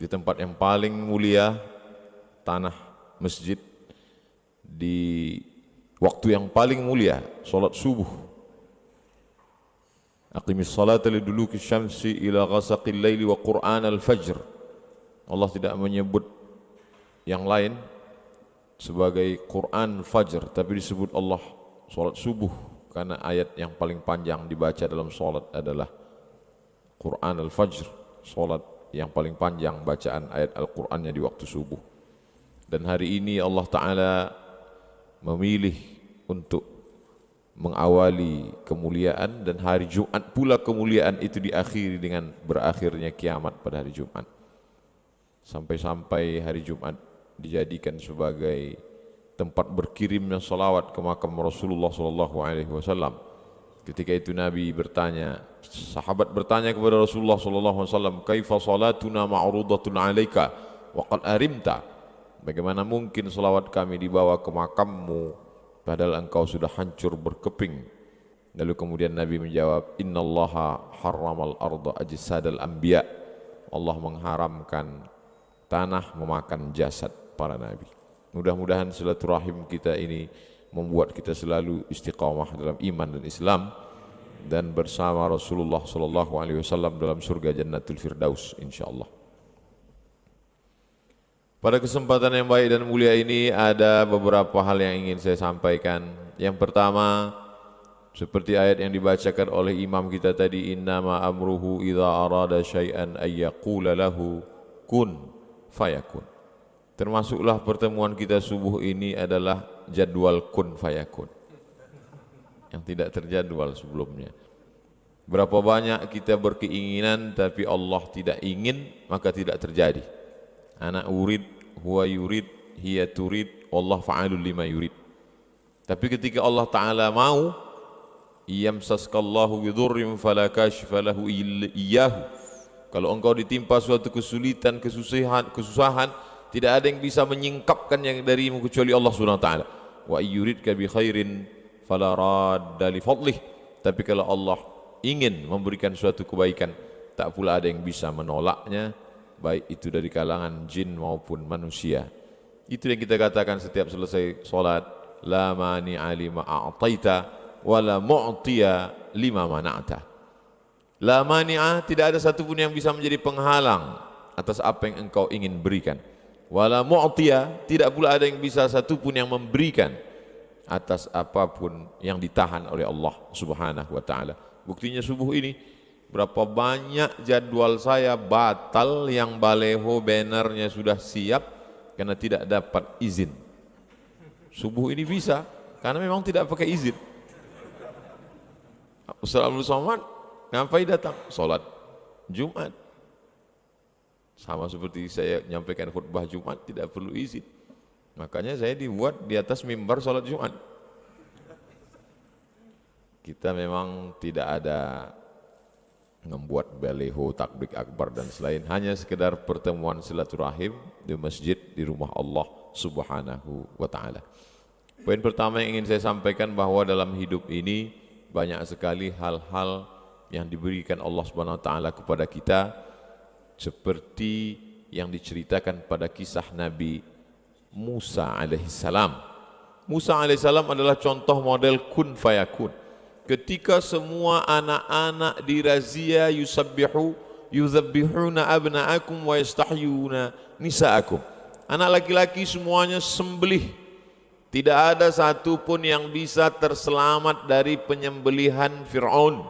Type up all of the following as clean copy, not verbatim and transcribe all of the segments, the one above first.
di tempat yang paling mulia, tanah masjid, di waktu yang paling mulia, salat subuh. Aqimis salata liduluki syamsi ila ghasaqil laili wa qur'an al-fajr. Allah tidak menyebut yang lain sebagai Quran Fajr, tapi disebut Allah salat subuh karena ayat yang paling panjang dibaca dalam salat adalah Quran al-Fajr, salat yang paling panjang bacaan ayat Al-Qur'annya di waktu subuh. Dan hari ini Allah Ta'ala memilih untuk mengawali kemuliaan, dan hari Jumat pula kemuliaan itu diakhiri dengan berakhirnya kiamat pada hari Jumat. Sampai-sampai hari Jumat dijadikan sebagai tempat berkirimnya salawat ke makam Rasulullah SAW. Ketika itu Nabi bertanya, sahabat bertanya kepada Rasulullah SAW, kaifa salatuna ma'rudatun alaika wa qad arimta. Bagaimana mungkin salawat kami dibawa ke makammu padahal engkau sudah hancur berkeping. Lalu kemudian Nabi menjawab, innallaha harramal arda ajsadal anbiya. Allah mengharamkan tanah memakan jasad para nabi. Mudah-mudahan silaturahim kita ini membuat kita selalu istiqamah dalam iman dan Islam, dan bersama Rasulullah SAW dalam surga Jannatul Firdaus insyaallah. Pada kesempatan yang baik dan mulia ini ada beberapa hal yang ingin saya sampaikan. Yang pertama, seperti ayat yang dibacakan oleh imam kita tadi, innama amruhu idza arada syai'an ayyaqula lahu kun fayakun. Termasuklah pertemuan kita subuh ini adalah jadwal kun fayakun yang tidak terjadwal sebelumnya. Berapa banyak kita berkeinginan tapi Allah tidak ingin, maka tidak terjadi. Ana urid, huwa yurid, hiya turid, Allah fa'alul lima yurid. Tapi ketika Allah Ta'ala mau, yamsaskallahu bidurrim fala kashifa lahu iyyahu. Kalau engkau ditimpa suatu kesulitan, kesusahan, tidak ada yang bisa menyingkapkannya darimu kecuali Allah Subhanahu wa taala. Wa yuridka bi khairin fala radda li fadlih. Tapi kalau Allah ingin memberikan suatu kebaikan, tak pula ada yang bisa menolaknya, baik itu dari kalangan jin maupun manusia. Itu yang kita katakan setiap selesai salat, la mani'a lima a'taita wa la mu'tiya lima mana'ta. La mani'a, tidak ada satupun yang bisa menjadi penghalang atas apa yang engkau ingin berikan. Wa la mu'tiya, tidak pula ada yang bisa satupun yang memberikan atas apapun yang ditahan oleh Allah Subhanahu wa taala. Buktinya subuh ini, berapa banyak jadwal saya batal yang baleho bannernya sudah siap karena tidak dapat izin. Subuh ini bisa karena memang tidak pakai izin. Ustaz Abdul Somad ngapain datang? Salat Jumat. Sama seperti saya menyampaikan khutbah Jumat, tidak perlu izin. Makanya saya dibuat di atas mimbar salat Jumat. Kita memang tidak ada membuat baleho, takbir akbar dan selain, hanya sekedar pertemuan silaturahim di masjid, di rumah Allah Subhanahu wa taala. Poin pertama yang ingin saya sampaikan bahwa dalam hidup ini banyak sekali hal-hal yang diberikan Allah Subhanahu wa taala kepada kita, seperti yang diceritakan pada kisah Nabi Musa alaihissalam. Musa alaihissalam adalah contoh model kun fayakun. Ketika semua anak-anak dirazia yuzabbihuna abna'akum wa yastahyuna nisa'akum. Anak laki-laki semuanya sembelih. Tidak ada satu pun yang bisa terselamat dari penyembelihan Fir'aun.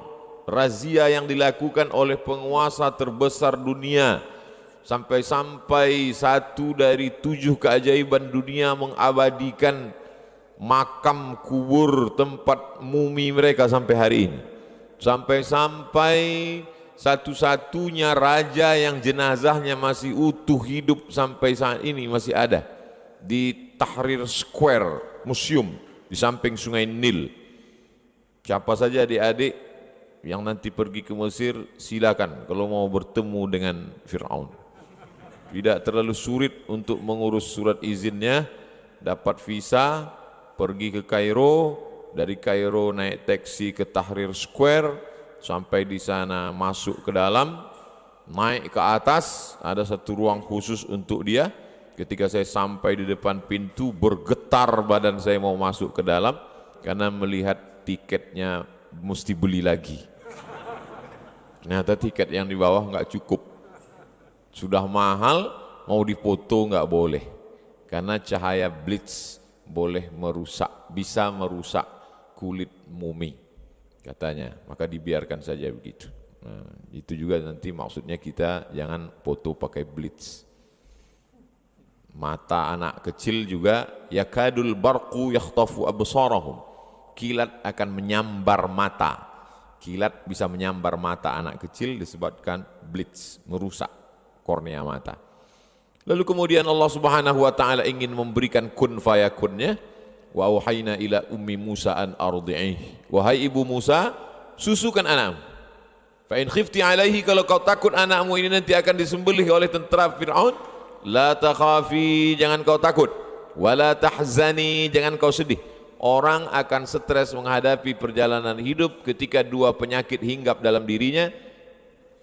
Razia yang dilakukan oleh penguasa terbesar dunia. Sampai-sampai satu dari 7 keajaiban dunia mengabadikan makam kubur tempat mumi mereka sampai hari ini. Sampai-sampai satu-satunya raja yang jenazahnya masih utuh hidup sampai saat ini masih ada di Tahrir Square Museum di samping Sungai Nil. Siapa saja adik-adik yang nanti pergi ke Mesir, silakan kalau mau bertemu dengan Fir'aun. Tidak terlalu sulit untuk mengurus surat izinnya, dapat visa, pergi ke Kairo, dari Kairo naik taksi ke Tahrir Square, sampai di sana masuk ke dalam, naik ke atas, ada satu ruang khusus untuk dia. Ketika saya sampai di depan pintu, bergetar badan saya mau masuk ke dalam karena melihat tiketnya mesti beli lagi. Ternyata tiket yang di bawah nggak cukup, sudah mahal, mau dipoto nggak boleh karena cahaya blitz boleh merusak, bisa merusak kulit mumi katanya, maka dibiarkan saja begitu. Nah, itu juga nanti maksudnya kita jangan foto pakai blitz. Mata anak kecil juga yakadul barqu yakhtafu absarahum, kilat akan menyambar mata. Kilat bisa menyambar mata anak kecil disebabkan blitz, merusak kornea mata. Lalu kemudian Allah Subhanahu wa taala ingin memberikan kun fayakunnya. Wa auhayna ila ummi Musa an ardi'ih. Wahai ibu Musa, susukan anakmu. Fa in khifti alaihi, kalau kau takut anakmu ini nanti akan disembelih oleh tentara Fir'aun, la takhafi, jangan kau takut. Wala tahzani, jangan kau sedih. Orang akan stres menghadapi perjalanan hidup ketika dua penyakit hinggap dalam dirinya,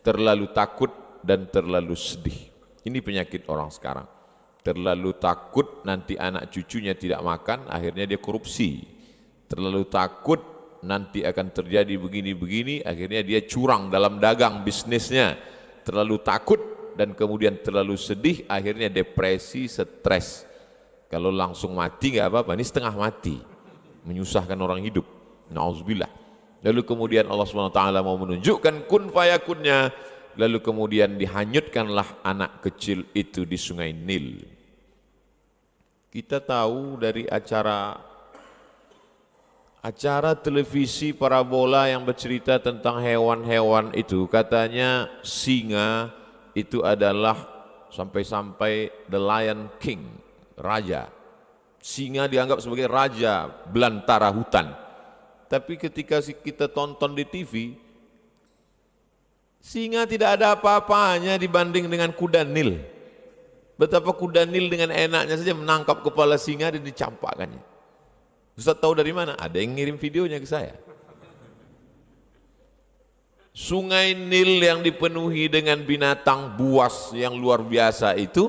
terlalu takut dan terlalu sedih. Ini penyakit orang sekarang. Terlalu takut nanti anak cucunya tidak makan, akhirnya dia korupsi. Terlalu takut nanti akan terjadi begini-begini, akhirnya dia curang dalam dagang bisnisnya. Terlalu takut dan kemudian terlalu sedih, akhirnya depresi, stres. Kalau langsung mati nggak apa-apa, ini setengah mati, menyusahkan orang hidup. Nauzubillah. Lalu kemudian Allah SWT mau menunjukkan kun fayakunnya. Lalu kemudian dihanyutkanlah anak kecil itu di sungai Nil. Kita tahu dari acara televisi parabola yang bercerita tentang hewan-hewan itu, katanya singa itu adalah sampai-sampai the Lion King, raja. Singa dianggap sebagai raja belantara hutan. Tapi ketika kita tonton di TV, singa tidak ada apa-apanya dibanding dengan kuda Nil. Betapa kuda Nil dengan enaknya saja menangkap kepala singa dan dicampakkannya. Ustaz tahu dari mana? Ada yang ngirim videonya ke saya. Sungai Nil yang dipenuhi dengan binatang buas yang luar biasa itu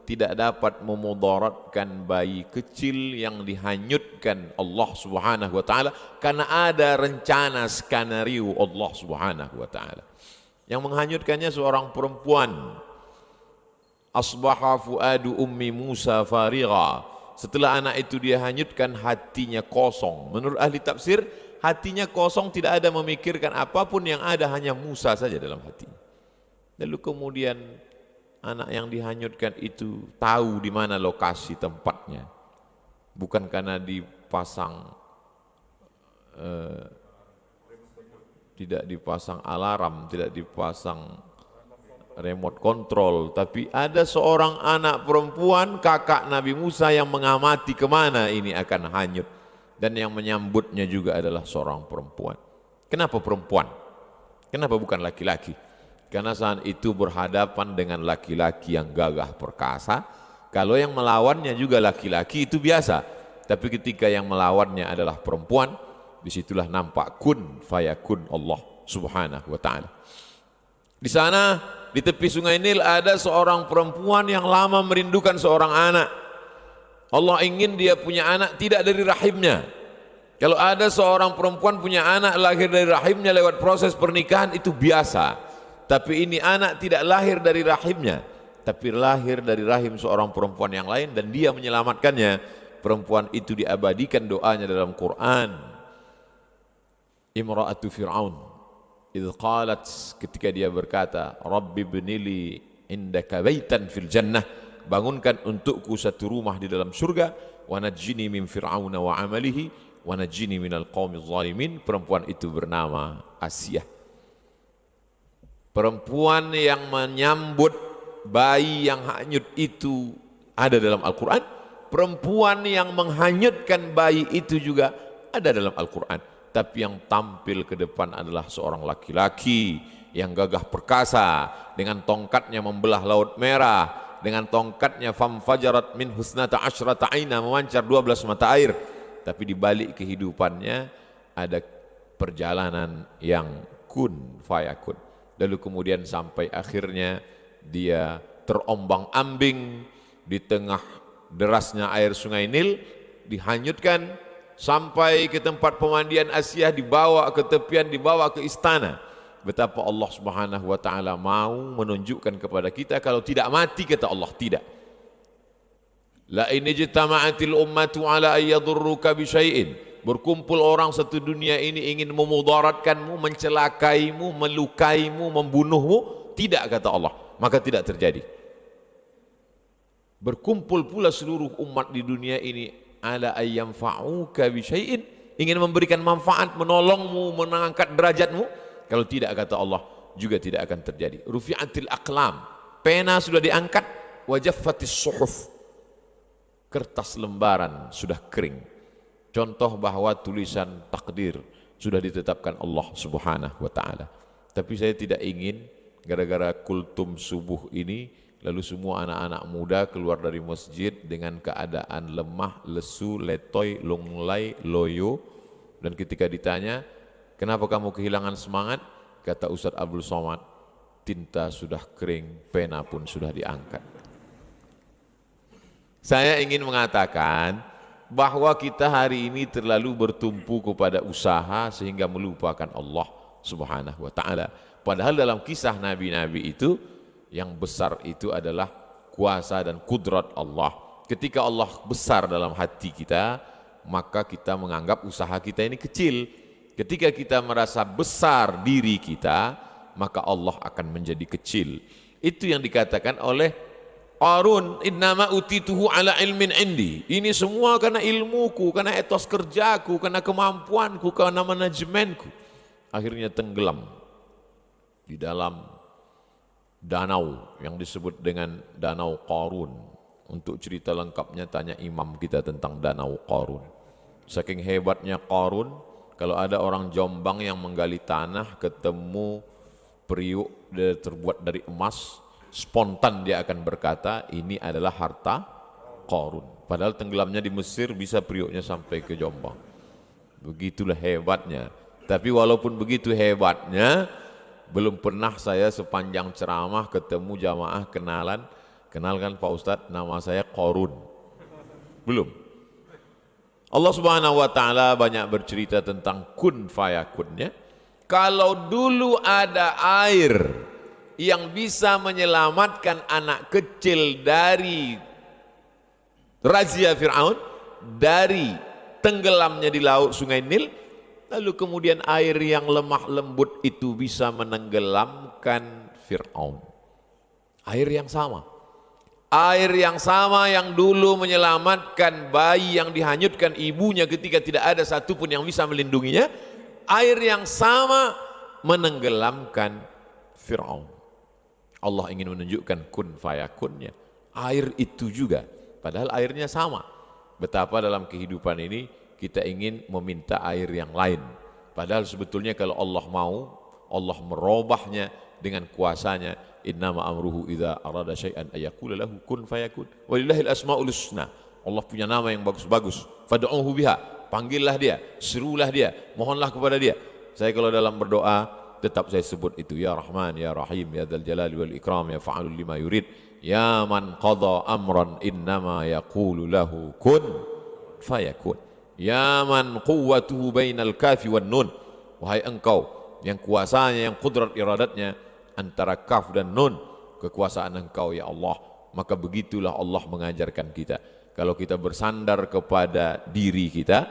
tidak dapat memudaratkan bayi kecil yang dihanyutkan Allah Subhanahu wa taala karena ada rencana skenario Allah Subhanahu wa taala. Yang menghanyutkannya seorang perempuan. Asbaha fuadu ummi Musa farigha. Setelah anak itu dia hanyutkan, hatinya kosong. Menurut ahli tafsir, hatinya kosong, tidak ada memikirkan apapun, yang ada hanya Musa saja dalam hatinya. Lalu kemudian anak yang dihanyutkan itu tahu di mana lokasi tempatnya. Bukan karena dipasang tidak dipasang alarm, tidak dipasang remote control, tapi ada seorang anak perempuan kakak Nabi Musa yang mengamati kemana ini akan hanyut, dan yang menyambutnya juga adalah seorang perempuan. Kenapa perempuan? Kenapa bukan laki-laki? Karena saat itu berhadapan dengan laki-laki yang gagah perkasa. Kalau yang melawannya juga laki-laki itu biasa, tapi ketika yang melawannya adalah perempuan, disitulah nampak kun fayakun Allah Subhanahu wa ta'ala. Di sana di tepi sungai Nil ada seorang perempuan yang lama merindukan seorang anak. Allah ingin dia punya anak tidak dari rahimnya. Kalau ada seorang perempuan punya anak lahir dari rahimnya lewat proses pernikahan, itu biasa. Tapi ini anak tidak lahir dari rahimnya, tapi lahir dari rahim seorang perempuan yang lain, dan dia menyelamatkannya. Perempuan itu diabadikan doanya dalam Quran. Imra'atu Fir'aun idh qalat, ketika dia berkata, Rabbi ibnili indaka baitan fil jannah, bangunkan untukku satu rumah di dalam surga, wa najjini min fir'auna wa amalihi wa najjini minal qaumiz zalimin. Perempuan itu bernama Asiyah. Perempuan yang menyambut bayi yang hanyut itu ada dalam Al-Quran. Perempuan yang menghanyutkan bayi itu juga ada dalam Al-Quran. Tapi yang tampil ke depan adalah seorang laki-laki yang gagah perkasa, dengan tongkatnya membelah Laut Merah, dengan tongkatnya famfajarat min husnata asyrata aina, memancar 12 mata air. Tapi di balik kehidupannya ada perjalanan yang kun fayakun. lalu kemudian sampai akhirnya dia terombang-ambing di tengah derasnya air sungai Nil, dihanyutkan sampai ke tempat pemandian Asia, dibawa ke tepian, dibawa ke istana. Betapa Allah Subhanahu wa taala mau menunjukkan kepada kita kalau tidak mati, kata Allah, tidak. La in ijtama'atil ummatu ala ay yadurruka bi syai'in. Berkumpul orang satu dunia ini ingin memudaratkanmu, mencelakaimu, melukaimu, membunuhmu, tidak, kata Allah, maka tidak terjadi. Berkumpul pula seluruh umat di dunia ini ala ayyam fa'uka bi syai'in, ingin memberikan manfaat, menolongmu, mengangkat derajatmu, kalau tidak, kata Allah, juga tidak akan terjadi. Rufi'atil aqlam, pena sudah diangkat, wajaffatis suhuf, kertas lembaran sudah kering. Contoh bahwa tulisan takdir sudah ditetapkan Allah Subhanahu wa taala. Tapi saya tidak ingin gara-gara kultum subuh ini lalu semua anak-anak muda keluar dari masjid dengan keadaan lemah, lesu, letoy, lunglai, loyo, dan ketika ditanya, "Kenapa kamu kehilangan semangat?" Kata Ustaz Abdul Somad, "Tinta sudah kering, pena pun sudah diangkat." Saya ingin mengatakan bahwa kita hari ini terlalu bertumpu kepada usaha sehingga melupakan Allah Subhanahu wa taala. Padahal dalam kisah nabi-nabi itu yang besar itu adalah kuasa dan kudrat Allah. Ketika Allah besar dalam hati kita, maka kita menganggap usaha kita ini kecil. Ketika kita merasa besar diri kita, maka Allah akan menjadi kecil. Itu yang dikatakan oleh Qarun, innama utituhu ala ilmin indi. Ini semua karena ilmuku, karena etos kerjaku, karena kemampuanku, karena manajemenku. Akhirnya tenggelam di dalam danau yang disebut dengan Danau Qarun. Untuk cerita lengkapnya tanya imam kita tentang Danau Qarun. Saking hebatnya Qarun, kalau ada orang Jombang yang menggali tanah ketemu periuk terbuat dari emas, spontan dia akan berkata ini adalah harta Qarun. Padahal tenggelamnya di Mesir bisa periuknya sampai ke Jombang. Begitulah hebatnya. Tapi walaupun begitu hebatnya, belum pernah saya sepanjang ceramah ketemu jamaah kenalkan Pak Ustadz, nama saya Qarun. Belum. Allah Subhanahu wa taala banyak bercerita tentang kun fayakunnya. Kalau dulu ada air yang bisa menyelamatkan anak kecil dari razia Fir'aun, dari tenggelamnya di laut sungai Nil, lalu kemudian air yang lemah lembut itu bisa menenggelamkan Fir'aun. Air yang sama. Air yang sama yang dulu menyelamatkan bayi yang dihanyutkan ibunya ketika tidak ada satupun yang bisa melindunginya, air yang sama menenggelamkan Fir'aun. Allah ingin menunjukkan kun fayakunnya. Air itu juga, padahal airnya sama. Betapa dalam kehidupan ini kita ingin meminta air yang lain. Padahal sebetulnya kalau Allah mau, Allah merubahnya dengan kuasanya. Innama amruhu idza arada syai'an ayaqula lahu kun fayakun. Walillahil asmaul husna. Allah punya nama yang bagus-bagus. Fad'uhu biha. Panggillah dia, serulah dia, mohonlah kepada dia. Saya kalau dalam berdoa tetap saya sebut itu, ya Rahman, ya Rahim, ya Dzal Jalali wal Ikram, ya Fa'alul lima yurid, ya man qadha amran innama yaqulu lahu kun fayakun, ya man quwwatuhu bainal kafi wan nun. Wahai engkau yang kuasanya, yang kudrat iradatnya antara kaf dan nun, kekuasaan engkau ya Allah. Maka begitulah Allah mengajarkan kita. Kalau kita bersandar kepada diri kita,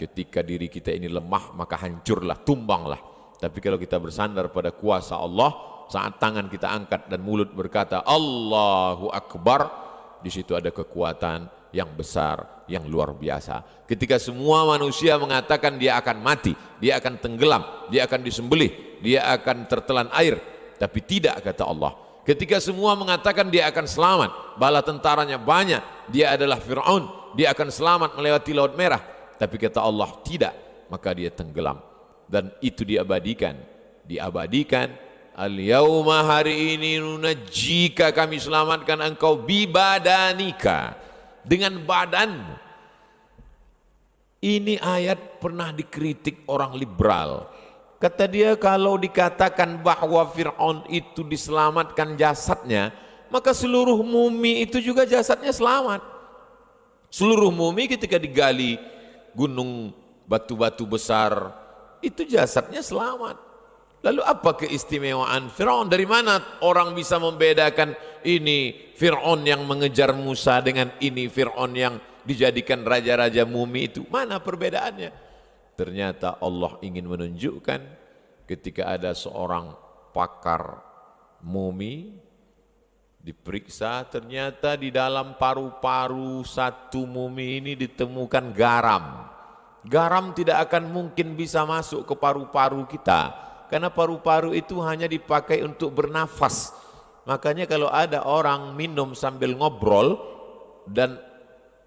ketika diri kita ini lemah, maka hancurlah, tumbanglah. Tapi kalau kita bersandar pada kuasa Allah, saat tangan kita angkat dan mulut berkata Allahu Akbar, di situ ada kekuatan yang besar, yang luar biasa. Ketika semua manusia mengatakan dia akan mati, dia akan tenggelam, dia akan disembelih, dia akan tertelan air, tapi tidak, kata Allah. Ketika semua mengatakan dia akan selamat, bala tentaranya banyak, dia adalah Fir'aun, dia akan selamat melewati Laut Merah, tapi kata Allah tidak, maka dia tenggelam. Dan itu diabadikan, al-yauma, hari ini, nunajjika, kami selamatkan engkau, bibadanika, dengan badanmu. Ini ayat pernah dikritik orang liberal. Kata dia, kalau dikatakan bahwa Fir'aun itu diselamatkan jasadnya, maka seluruh mumi itu juga jasadnya selamat. Seluruh mumi ketika digali gunung batu-batu besar, itu jasadnya selamat. Lalu apa keistimewaan Fir'aun? Dari mana orang bisa membedakan ini Fir'aun yang mengejar Musa dengan ini Fir'aun yang dijadikan raja-raja mumi itu? Mana perbedaannya? Ternyata Allah ingin menunjukkan ketika ada seorang pakar mumi diperiksa, ternyata di dalam paru-paru satu mumi ini ditemukan garam. Garam tidak akan mungkin bisa masuk ke paru-paru kita, karena paru-paru itu hanya dipakai untuk bernafas. Makanya kalau ada orang minum sambil ngobrol dan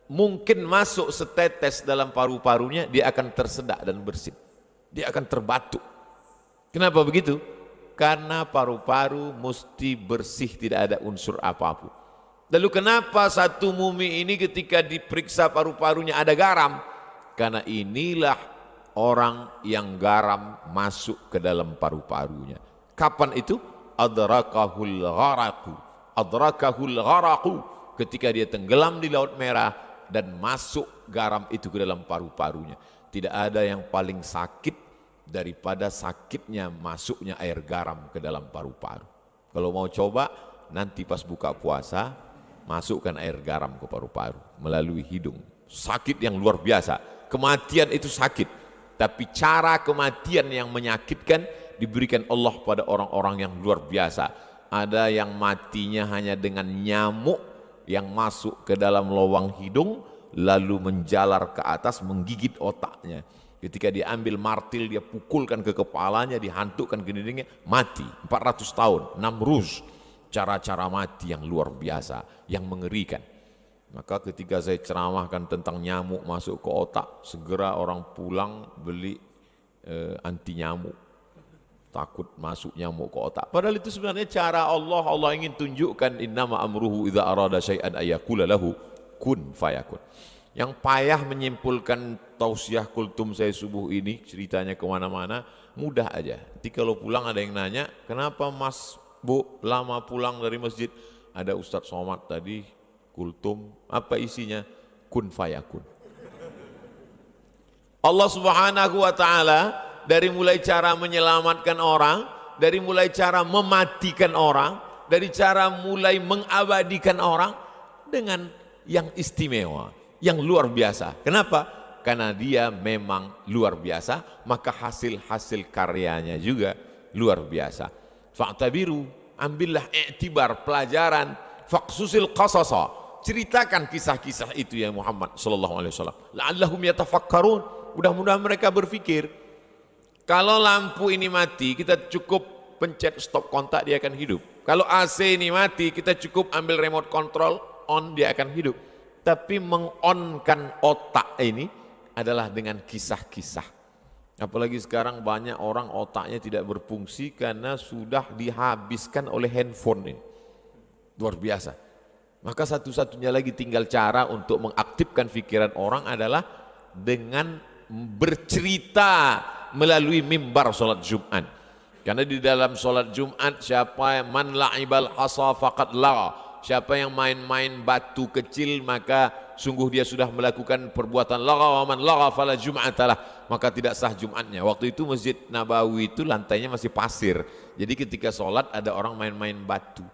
mungkin masuk setetes dalam paru-parunya, dia akan tersedak dan bersin, dia akan terbatuk. Kenapa begitu? Karena paru-paru mesti bersih, tidak ada unsur apapun. Lalu kenapa satu mumi ini ketika diperiksa paru-parunya ada garam? Karena inilah orang yang garam masuk ke dalam paru-parunya. Kapan itu? Adrakahul gharaqu. Adrakahul gharaqu, ketika dia tenggelam di Laut Merah dan masuk garam itu ke dalam paru-parunya. Tidak ada yang paling sakit daripada sakitnya masuknya air garam ke dalam paru-paru. Kalau mau coba, nanti pas buka puasa, masukkan air garam ke paru-paru melalui hidung. Sakit yang luar biasa. Kematian itu sakit, tapi cara kematian yang menyakitkan diberikan Allah pada orang-orang yang luar biasa. Ada yang matinya hanya dengan nyamuk yang masuk ke dalam lubang hidung lalu menjalar ke atas menggigit otaknya. Ketika diambil martil, dia pukulkan ke kepalanya, dihantukkan ke dindingnya, mati 400 tahun. Namruz, cara-cara mati yang luar biasa, yang mengerikan. Maka ketika saya ceramahkan tentang nyamuk masuk ke otak, segera orang pulang beli anti nyamuk, takut masuk nyamuk ke otak. Padahal itu sebenarnya cara Allah. Allah ingin tunjukkan innama amruhu idza arada syai'an ayyaqula lahu kun fayakun. Yang payah menyimpulkan tausiah kultum saya subuh ini, ceritanya kemana-mana, mudah aja. Nanti kalau pulang ada yang nanya, kenapa Mas Bu lama pulang dari masjid? Ada Ustadz Somad tadi kultum, apa isinya? Kun fayakun. Allah Subhanahu wa ta'ala dari mulai cara menyelamatkan orang, dari mulai cara mematikan orang, dari cara mulai mengabadikan orang dengan yang istimewa, yang luar biasa. Kenapa? Karena dia memang luar biasa, maka hasil-hasil karyanya juga luar biasa. Fa'tabiru, ambillah i'tibar, pelajaran, faqsusil qasasa, ceritakan kisah-kisah itu ya Muhammad sallallahu alaihi wasallam. La'allahum yatafakkarun, mudah-mudahan mereka berpikir. Kalau lampu ini mati, kita cukup pencet stop kontak, dia akan hidup. Kalau AC ini mati, kita cukup ambil remote control, on, dia akan hidup. Tapi mengonkan otak ini adalah dengan kisah-kisah. Apalagi sekarang banyak orang otaknya tidak berfungsi karena sudah dihabiskan oleh handphone ini. Luar biasa. Maka satu-satunya lagi tinggal cara untuk mengaktifkan pikiran orang adalah dengan bercerita melalui mimbar sholat Jumat. Karena di dalam sholat Jumat, siapa yang man la'ibal hasa faqad la, siapa yang main-main batu kecil maka sungguh dia sudah melakukan perbuatan lagha, wa man lagha fala jum'atalah, maka tidak sah Jumatnya. Waktu itu Masjid Nabawi itu lantainya masih pasir, jadi ketika sholat ada orang main-main batu,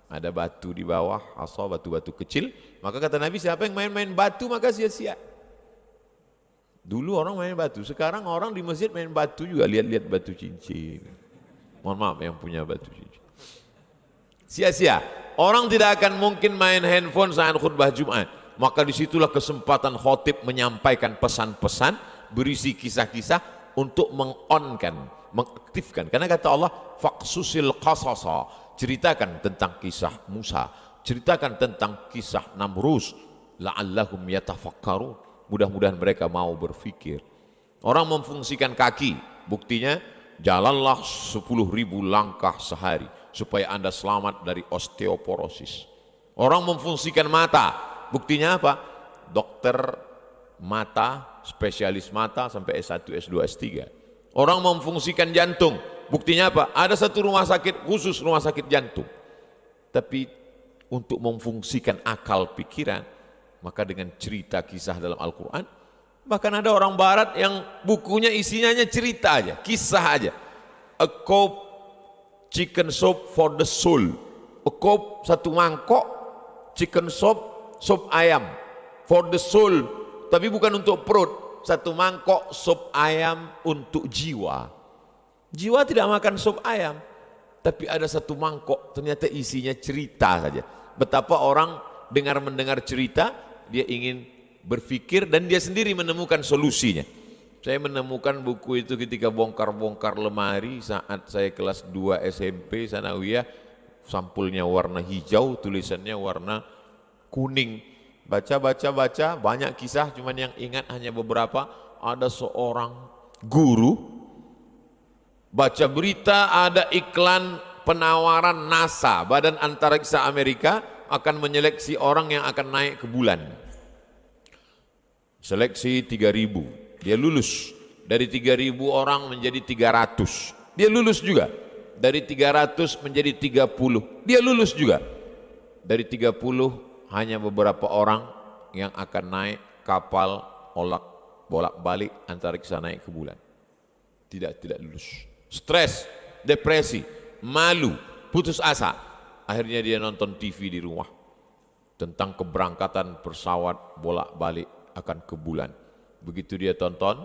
ada batu di bawah, hasa, batu-batu kecil, maka kata Nabi, siapa yang main-main batu maka sia-sia. Dulu orang main batu, sekarang orang di masjid main batu juga, lihat-lihat batu cincin. Mohon maaf yang punya batu cincin. Sia-sia. Orang tidak akan mungkin main handphone saat khutbah Jumat. Maka disitulah kesempatan khotib menyampaikan pesan-pesan berisi kisah-kisah untuk mengonkan, mengaktifkan. Karena kata Allah, faqsusil qasasa, ceritakan tentang kisah Musa, ceritakan tentang kisah Namrus, la'allahum yatafakkarun, mudah-mudahan mereka mau berpikir. Orang memfungsikan kaki, buktinya jalanlah 10.000 langkah sehari supaya Anda selamat dari osteoporosis. Orang memfungsikan mata, buktinya apa? Dokter mata, spesialis mata sampai S1, S2, S3. Orang memfungsikan jantung. Buktinya apa? Ada satu rumah sakit khusus rumah sakit jantung. Tapi untuk memfungsikan akal pikiran, maka dengan cerita kisah dalam Al-Quran, bahkan ada orang barat yang bukunya isinya hanya cerita aja, kisah aja. A cup chicken soup for the soul. A cup, satu mangkok chicken soup, sup ayam for the soul, tapi bukan untuk perut. Satu mangkok sup ayam untuk jiwa. Jiwa tidak makan sup ayam, tapi ada satu mangkok ternyata isinya cerita saja. Betapa orang mendengar cerita, dia ingin berpikir dan dia sendiri menemukan solusinya. Saya menemukan buku itu ketika bongkar-bongkar lemari saat saya kelas 2 SMP Sanawiyah. Sampulnya warna hijau, tulisannya warna kuning. Baca, banyak kisah, cuman yang ingat hanya beberapa. Ada seorang guru, baca berita ada iklan penawaran NASA, Badan Antariksa Amerika, akan menyeleksi orang yang akan naik ke bulan. Seleksi 3.000. Dia lulus. Dari 3.000 orang menjadi 300. Dia lulus juga. Dari 300 menjadi 30. Dia lulus juga. Dari 30 hanya beberapa orang yang akan naik kapal bolak-balik antariksa naik ke bulan. Tidak lulus. Stres, depresi, malu, putus asa. Akhirnya dia nonton TV di rumah tentang keberangkatan pesawat bolak-balik akan ke bulan. Begitu dia tonton,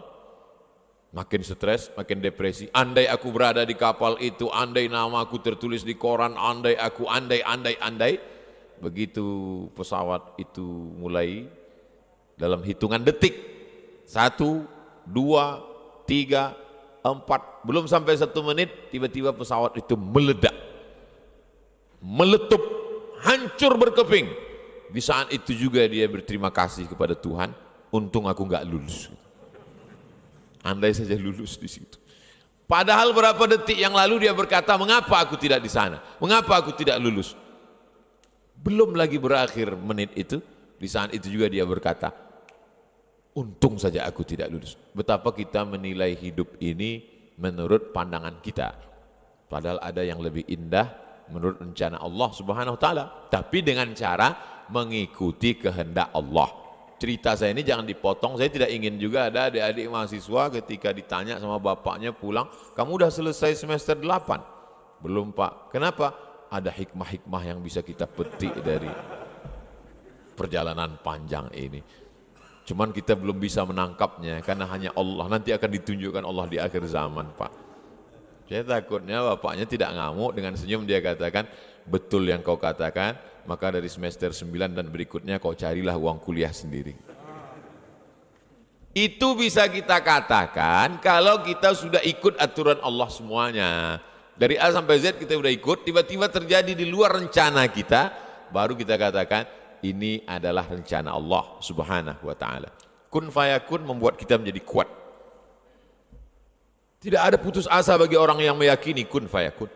makin stres, makin depresi. Andai aku berada di kapal itu, andai nama aku tertulis di koran, andai. Begitu pesawat itu mulai, dalam hitungan detik, 1, 2, 3, 4, belum sampai 1 menit, tiba-tiba pesawat itu meledak, meletup, hancur berkeping. Di saat itu juga dia berterima kasih kepada Tuhan, untung aku nggak lulus. Andai saja lulus di situ. Padahal berapa detik yang lalu dia berkata, mengapa aku tidak di sana? Mengapa aku tidak lulus? Belum lagi berakhir menit itu, di saat itu juga dia berkata, untung saja aku tidak lulus. Betapa kita menilai hidup ini menurut pandangan kita. Padahal ada yang lebih indah menurut rencana Allah Subhanahu wa taala, tapi dengan cara mengikuti kehendak Allah. Cerita saya ini jangan dipotong, saya tidak ingin juga ada adik-adik mahasiswa ketika ditanya sama bapaknya pulang, kamu udah selesai semester 8? Belum Pak. Kenapa? Ada hikmah-hikmah yang bisa kita petik dari perjalanan panjang ini. Cuman kita belum bisa menangkapnya karena hanya Allah, nanti akan ditunjukkan Allah di akhir zaman Pak. Saya takutnya bapaknya tidak ngamuk, dengan senyum dia katakan, betul yang kau katakan, maka dari semester 9 dan berikutnya kau carilah uang kuliah sendiri. Itu bisa kita katakan kalau kita sudah ikut aturan Allah semuanya. Dari A sampai Z kita sudah ikut, tiba-tiba terjadi di luar rencana kita, baru kita katakan ini adalah rencana Allah Subhanahu wa taala. Kun fayakun membuat kita menjadi kuat. Tidak ada putus asa bagi orang yang meyakini kun fayakun.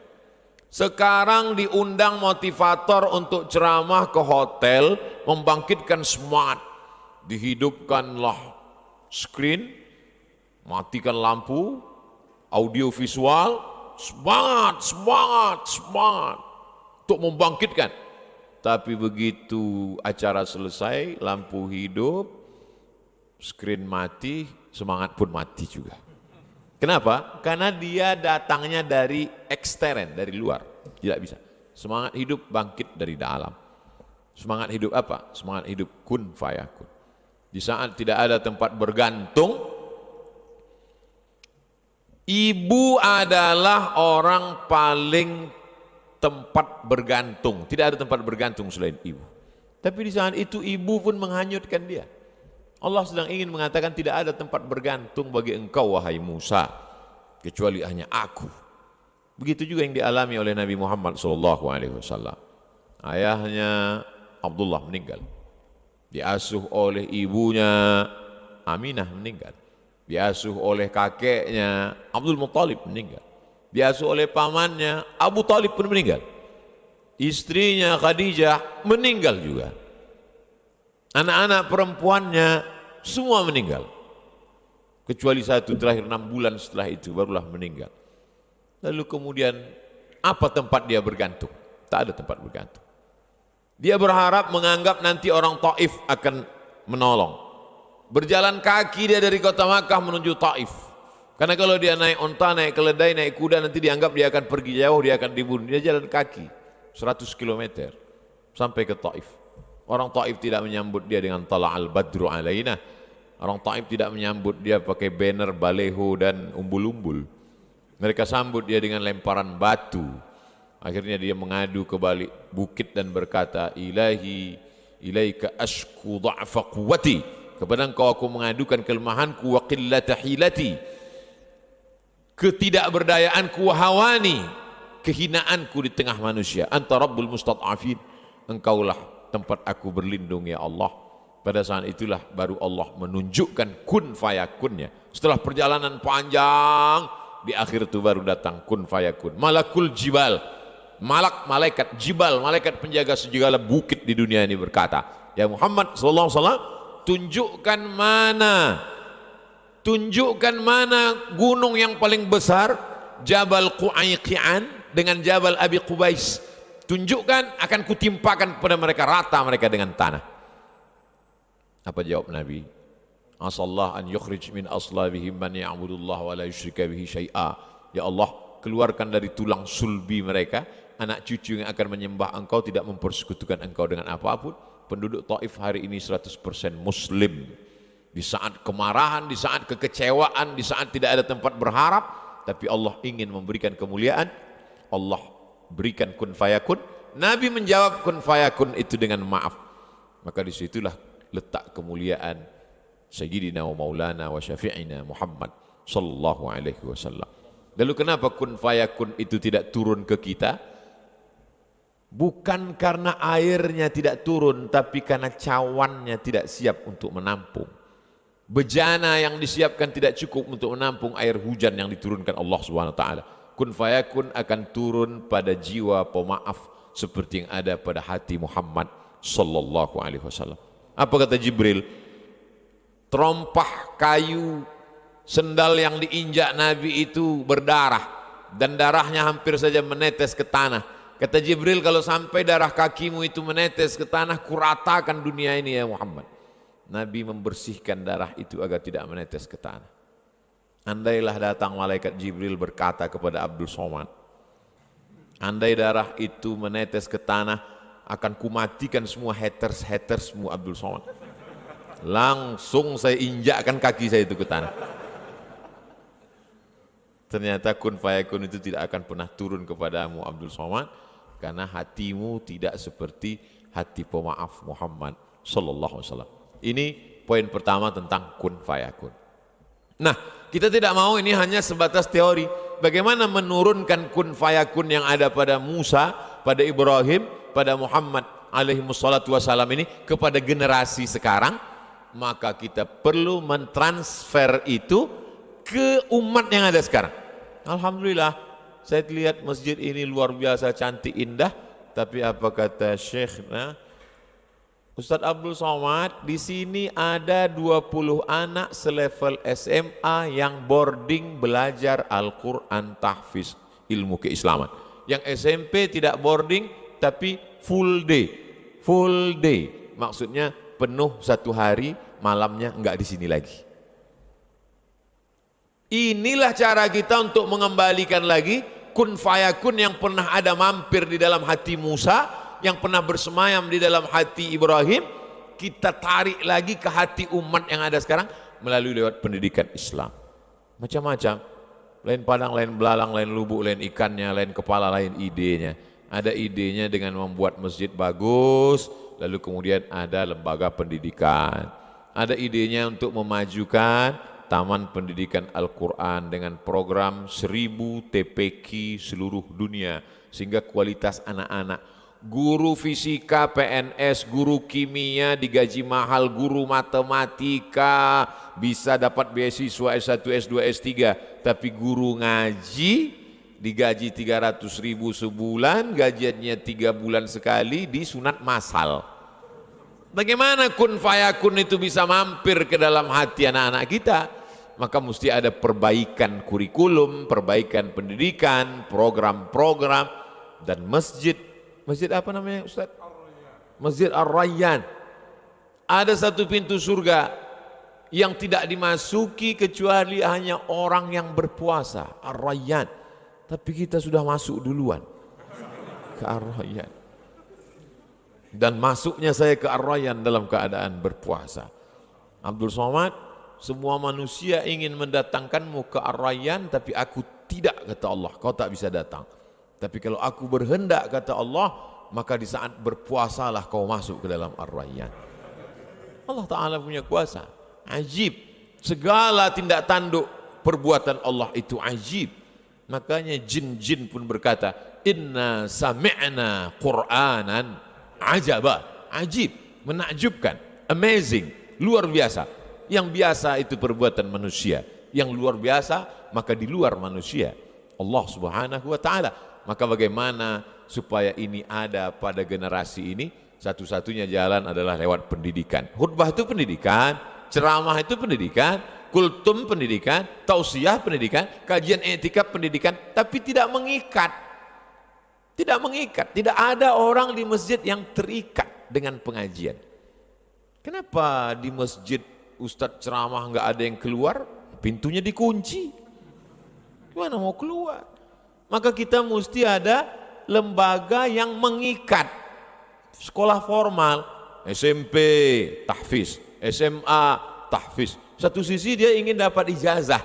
Sekarang diundang motivator untuk ceramah ke hotel, membangkitkan semangat. Dihidupkanlah screen, matikan lampu, audio visual, semangat untuk membangkitkan. Tapi begitu acara selesai, lampu hidup, screen mati, semangat pun mati juga. Kenapa? Karena dia datangnya dari ekstern, dari luar. Tidak bisa. Semangat hidup bangkit dari dalam. Semangat hidup apa? Semangat hidup kun fayakun. Di saat tidak ada tempat bergantung, ibu adalah orang paling tempat bergantung. Tidak ada tempat bergantung selain ibu. Tapi di saat itu ibu pun menghanyutkan dia. Allah sedang ingin mengatakan tidak ada tempat bergantung bagi engkau wahai Musa kecuali hanya aku. Begitu juga yang dialami oleh Nabi Muhammad SAW. Ayahnya Abdullah meninggal, diasuh oleh ibunya Aminah meninggal, diasuh oleh kakeknya Abdul Muttalib meninggal, diasuh oleh pamannya Abu Talib pun meninggal, istrinya Khadijah meninggal juga. Anak-anak perempuannya semua meninggal. kecuali satu terakhir 6 bulan setelah itu barulah meninggal. Lalu kemudian apa tempat dia bergantung? Tak ada tempat bergantung. Dia berharap menganggap nanti orang Taif akan menolong. Berjalan kaki dia dari kota Makkah menuju Taif. Karena kalau dia naik onta, naik keledai, naik kuda, nanti dianggap dia akan pergi jauh, dia akan dibunuh. Dia jalan kaki 100 km sampai ke Taif. Orang Taif tidak menyambut dia dengan tala'al badru alaina. Orang Taif tidak menyambut dia pakai banner, baleho dan umbul-umbul. Mereka sambut dia dengan lemparan batu. Akhirnya dia mengadu ke balik bukit dan berkata, Ilahi, ilaika ashku dha'fa quwwati. Kepada engkau aku mengadukan kelemahanku wa qillata hilati. Ketidakberdayaanku wa hawani. Kehinaanku di tengah manusia. Anta rabbul mustad'afin. Engkaulah tempat aku berlindung ya Allah. Pada saat itulah baru Allah menunjukkan kun fayakunnya. Setelah perjalanan panjang, di akhir itu baru datang kun fayakun. Malakul jibal, malaikat jibal, malaikat penjaga segala bukit di dunia ini berkata, ya Muhammad sallallahu alaihi wasallam, tunjukkan mana gunung yang paling besar, Jabal Qu'ayqi'an dengan Jabal Abi Qubais. Tunjukkan, akan kutimpakan kepada mereka, rata mereka dengan tanah. Apa jawab Nabi? Asallah an yukhrij min aslabihim man ya'budullah wa la yusyrika bihi syai'a. Ya Allah, keluarkan dari tulang sulbi mereka anak cucu yang akan menyembah engkau, tidak mempersekutukan engkau dengan apapun. Penduduk Taif hari ini 100% muslim. Di saat kemarahan, di saat kekecewaan, di saat tidak ada tempat berharap, tapi Allah ingin memberikan kemuliaan, Allah berikan kun fayakun. Nabi menjawab kun fayakun itu dengan maaf. Maka disitulah letak kemuliaan Sayyidina wa maulana wa syafi'ina Muhammad sallallahu alaihi wasallam. Lalu kenapa kun fayakun itu tidak turun ke kita? Bukan karena airnya tidak turun, tapi karena cawannya tidak siap untuk menampung. Bejana yang disiapkan tidak cukup untuk menampung air hujan yang diturunkan Allah Subhanahu wa taala. Kun fayakun akan turun pada jiwa pemaaf seperti yang ada pada hati Muhammad sallallahu alaihi wasallam. Apa kata Jibril? Terompah kayu sendal yang diinjak Nabi itu berdarah dan darahnya hampir saja menetes ke tanah. Kata Jibril, kalau sampai darah kakimu itu menetes ke tanah, kuratakan dunia ini ya Muhammad. Nabi membersihkan darah itu agar tidak menetes ke tanah. Andailah datang malaikat Jibril berkata kepada Abdul Somad, andai darah itu menetes ke tanah, akan kumatikan semua hatersmu Abdul Somad. Langsung saya injakkan kaki saya itu ke tanah. Ternyata kun fayakun itu tidak akan pernah turun kepadamu Abdul Somad, karena hatimu tidak seperti hati pemaaf Muhammad sallallahu alaihi wasallam. Ini poin pertama tentang kun fayakun. Nah, kita tidak mau ini hanya sebatas teori. Bagaimana menurunkan kun fayakun yang ada pada Musa, pada Ibrahim, pada Muhammad alaihi wassalatu wassalam ini kepada generasi sekarang? Maka kita perlu mentransfer itu ke umat yang ada sekarang. Alhamdulillah, saya lihat masjid ini luar biasa cantik indah, tapi apa kata Syekhna Ustadz Abdul Somad, di sini ada 20 anak selevel SMA yang boarding belajar Al-Quran tahfiz ilmu keislaman. Yang SMP tidak boarding tapi full day, maksudnya penuh satu hari, malamnya enggak di sini lagi. Inilah cara kita untuk mengembalikan lagi kun fayakun yang pernah ada mampir di dalam hati Musa, yang pernah bersemayam di dalam hati Ibrahim, kita tarik lagi ke hati umat yang ada sekarang melalui lewat pendidikan Islam. Macam-macam, lain padang, lain belalang, lain lubuk, lain ikannya, lain kepala, lain idenya. Ada idenya dengan membuat masjid bagus, lalu kemudian ada lembaga pendidikan. Ada idenya untuk memajukan Taman Pendidikan Al-Quran dengan program 1000 TPQ seluruh dunia, sehingga kualitas anak-anak, guru fisika, PNS, guru kimia digaji mahal, guru matematika bisa dapat beasiswa S1, S2, S3, tapi guru ngaji digaji 300.000 sebulan, gajiannya 3 bulan sekali, disunat massal. Bagaimana kun fayakun itu bisa mampir ke dalam hati anak-anak kita? maka mesti ada perbaikan kurikulum, perbaikan pendidikan, program-program. Dan masjid apa namanya Ustaz? Masjid Ar-Rayyan. Ada satu pintu surga yang tidak dimasuki kecuali hanya orang yang berpuasa, Ar-Rayyan. Tapi kita sudah masuk duluan ke Ar-Rayyan. Dan masuknya saya ke Ar-Rayyan dalam keadaan berpuasa. Abdul Somad, semua manusia ingin mendatangkanmu ke Ar-Rayyan, tapi aku tidak, kata Allah, kau tak bisa datang. Tapi kalau aku berhendak, kata Allah, maka di saat berpuasalah kau masuk ke dalam Ar-Rayyan. Allah Ta'ala punya kuasa, ajib. Segala tindak tanduk perbuatan Allah itu ajib. Makanya jin-jin pun berkata, inna sami'na Qur'anan ajaba, ajib, menakjubkan, amazing, luar biasa. Yang biasa itu perbuatan manusia, yang luar biasa maka di luar manusia Allah Subhanahu wa Ta'ala. Maka bagaimana supaya ini ada pada generasi ini? Satu-satunya jalan adalah lewat pendidikan. Khutbah itu pendidikan, ceramah itu pendidikan, kultum pendidikan, tausiah pendidikan, kajian etika pendidikan, tapi tidak mengikat. Tidak mengikat, tidak ada orang di masjid yang terikat dengan pengajian. Kenapa di masjid Ustadz ceramah nggak ada yang keluar? Pintunya dikunci. Gimana mau keluar? Maka kita mesti ada lembaga yang mengikat. Sekolah formal, SMP tahfiz, SMA tahfiz. Satu sisi dia ingin dapat ijazah,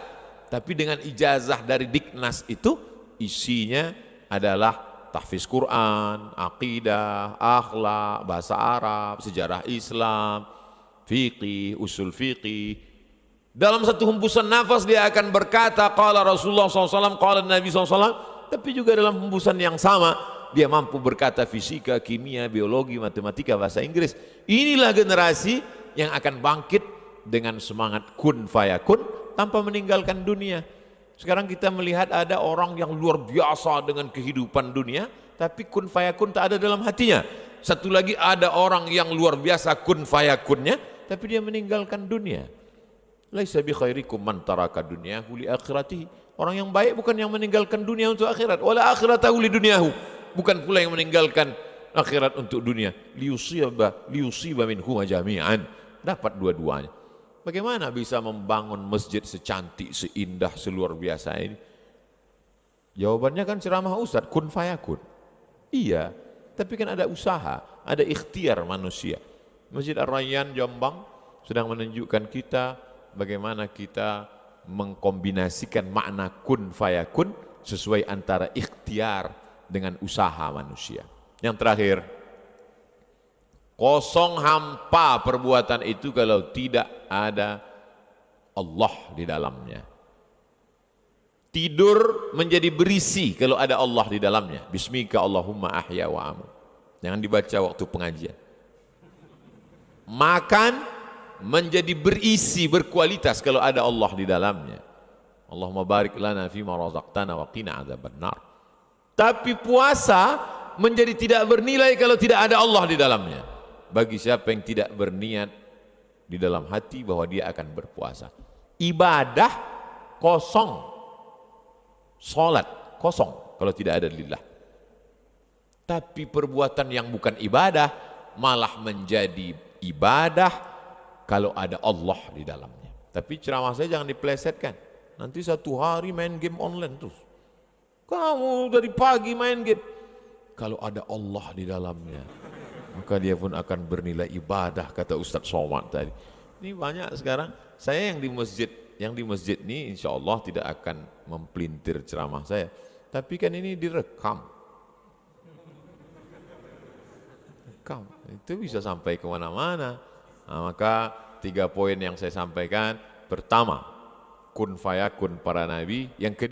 tapi dengan ijazah dari Diknas itu isinya adalah tahfiz Quran, aqidah, akhlak, bahasa Arab, sejarah Islam, fiqih, usul fiqih. Dalam satu hembusan nafas dia akan berkata qala Rasulullah SAW, qala Nabi SAW. Tapi juga dalam hembusan yang sama dia mampu berkata fisika, kimia, biologi, matematika, bahasa Inggris. Inilah generasi yang akan bangkit dengan semangat kun fayakun tanpa meninggalkan dunia. Sekarang kita melihat ada orang yang luar biasa dengan kehidupan dunia, tapi kun fayakun tak ada dalam hatinya. Satu lagi ada orang yang luar biasa kun fayakunnya, tapi dia meninggalkan dunia. Laisa bi khairikum man taraka dunyahu li akhiratihi. Orang yang baik bukan yang meninggalkan dunia untuk akhirat, wala akhiratahu li dunyahu. Bukan pula yang meninggalkan akhirat untuk dunia. Liyusiba minhuma jami'an. Dapat dua-duanya. Bagaimana bisa membangun masjid secantik, seindah, seluar biasa ini? Jawabannya kan ceramah Ustaz, kun fayakun. Iya, tapi kan ada usaha, ada ikhtiar manusia. Masjid Ar-Rayyan Jombang sedang menunjukkan kita bagaimana kita mengkombinasikan makna kun fayakun sesuai antara ikhtiar dengan usaha manusia. Yang terakhir, kosong hampa perbuatan itu kalau tidak ada Allah di dalamnya. Tidur menjadi berisi kalau ada Allah di dalamnya. Bismika Allahumma ahya wa amut. Jangan dibaca waktu pengajian. Makan menjadi berisi, berkualitas kalau ada Allah di dalamnya. Allahumma barik lana fima razaqtana wa qina adzabannar. Tapi puasa menjadi tidak bernilai kalau tidak ada Allah di dalamnya. Bagi siapa yang tidak berniat di dalam hati bahwa dia akan berpuasa. Ibadah kosong, salat kosong kalau tidak ada lillah. Tapi perbuatan yang bukan ibadah malah menjadi ibadah kalau ada Allah di dalamnya. Tapi ceramah saya jangan dipelesetkan. Nanti satu hari main game online terus. Kamu dari pagi main game. Kalau ada Allah di dalamnya, maka dia pun akan bernilai ibadah, kata Ustadz Somad tadi. Ini banyak sekarang. Saya yang di masjid ini insya Allah tidak akan mempelintir ceramah saya. Tapi kan ini direkam. Itu bisa sampai kemana-mana. Nah, maka 3 poin yang saya sampaikan. Pertama, kun fayakun para nabi. Yang kedua,